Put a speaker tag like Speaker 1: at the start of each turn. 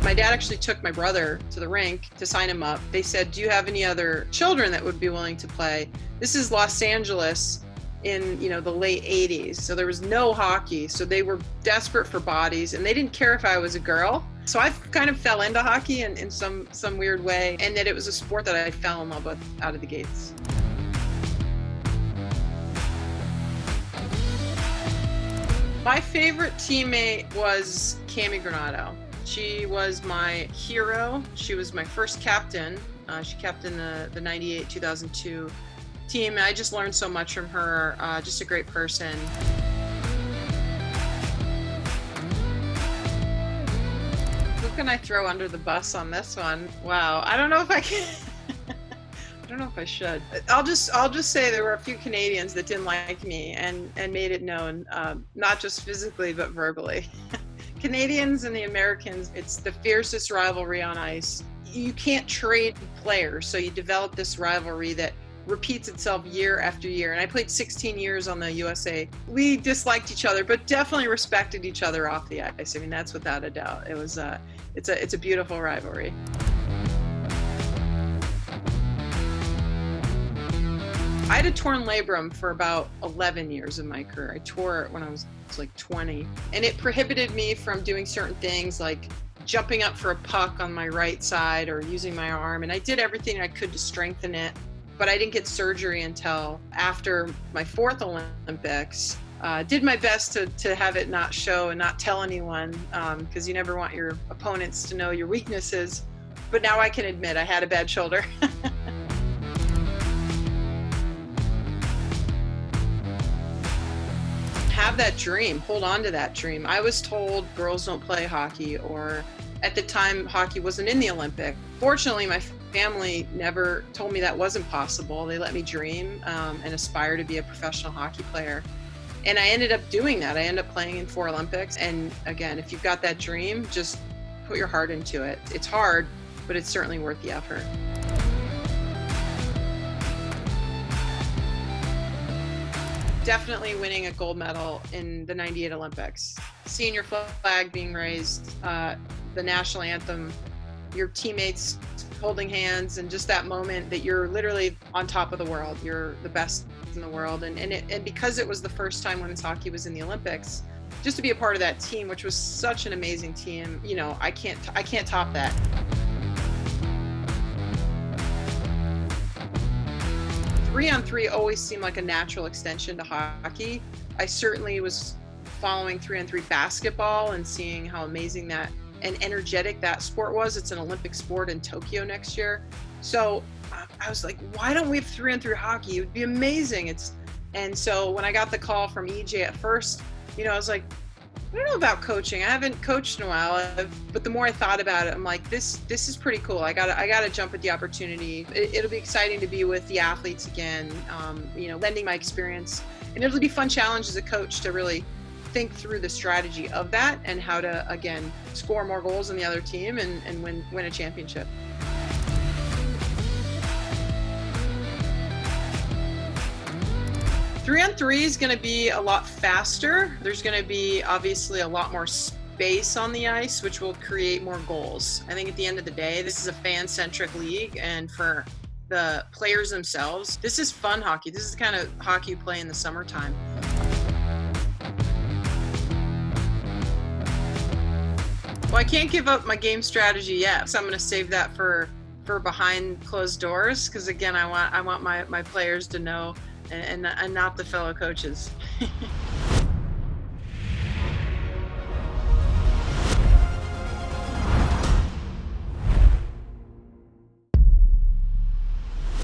Speaker 1: My dad actually took my brother to the rink to sign him up. They said, do you have any other children that would be willing to play? This is Los Angeles in, the late 80s. So there was no hockey. So they were desperate for bodies, and they didn't care if I was a girl. So I kind of fell into hockey in some weird way, and that it was a sport that I fell in love with out of the gates. My favorite teammate was Cami Granado. She was my hero. She was my first captain. She captained the 98-2002 team. And I just learned so much from her. Just a great person. Who can I throw under the bus on this one? Wow, I don't know if I can. I don't know if I should. I'll just say there were a few Canadians that didn't like me and made it known, not just physically but verbally. Canadians and the Americans, it's the fiercest rivalry on ice. You can't trade players, so you develop this rivalry that repeats itself year after year. And I played 16 years on the USA. We disliked each other, but definitely respected each other off the ice. I mean, that's without a doubt. It was it's a beautiful rivalry. I had a torn labrum for about 11 years of my career. I tore it when I was like 20, and it prohibited me from doing certain things like jumping up for a puck on my right side or using my arm. And I did everything I could to strengthen it, but I didn't get surgery until after my fourth Olympics. Did my best to have it not show and not tell anyone, because you never want your opponents to know your weaknesses. But now I can admit I had a bad shoulder. Have that dream, hold on to that dream. I was told girls don't play hockey, or at the time hockey wasn't in the Olympic. Fortunately, my family never told me that wasn't possible. They let me dream and aspire to be a professional hockey player. And I ended up doing that. I ended up playing in 4 Olympics. And again, if you've got that dream, just put your heart into it. It's hard, but it's certainly worth the effort. Definitely winning a gold medal in the 98 Olympics. Seeing your flag being raised, the national anthem, your teammates holding hands, and just that moment that you're literally on top of the world. You're the best in the world. And because it was the first time women's hockey was in the Olympics, just to be a part of that team, which was such an amazing team, I can't top that. Three-on-three always seemed like a natural extension to hockey. I certainly was following 3-on-3 basketball and seeing how amazing that and energetic that sport was. It's an Olympic sport in Tokyo next year. So I was like, why don't we have 3-on-3 hockey? It would be amazing. And so when I got the call from EJ at first, I was like, I don't know about coaching. I haven't coached in a while, but the more I thought about it, I'm like, this is pretty cool. I gotta jump at the opportunity. It'll be exciting to be with the athletes again, lending my experience, and it'll be a fun challenge as a coach to really think through the strategy of that and how to, again, score more goals than the other team and win a championship. Three-on-three is going to be a lot faster. There's going to be obviously a lot more space on the ice, which will create more goals. I think at the end of the day, this is a fan-centric league, and for the players themselves, this is fun hockey. This is the kind of hockey you play in the summertime. Well, I can't give up my game strategy yet, so I'm going to save that for behind closed doors, because again, I want my players to know and not the fellow coaches.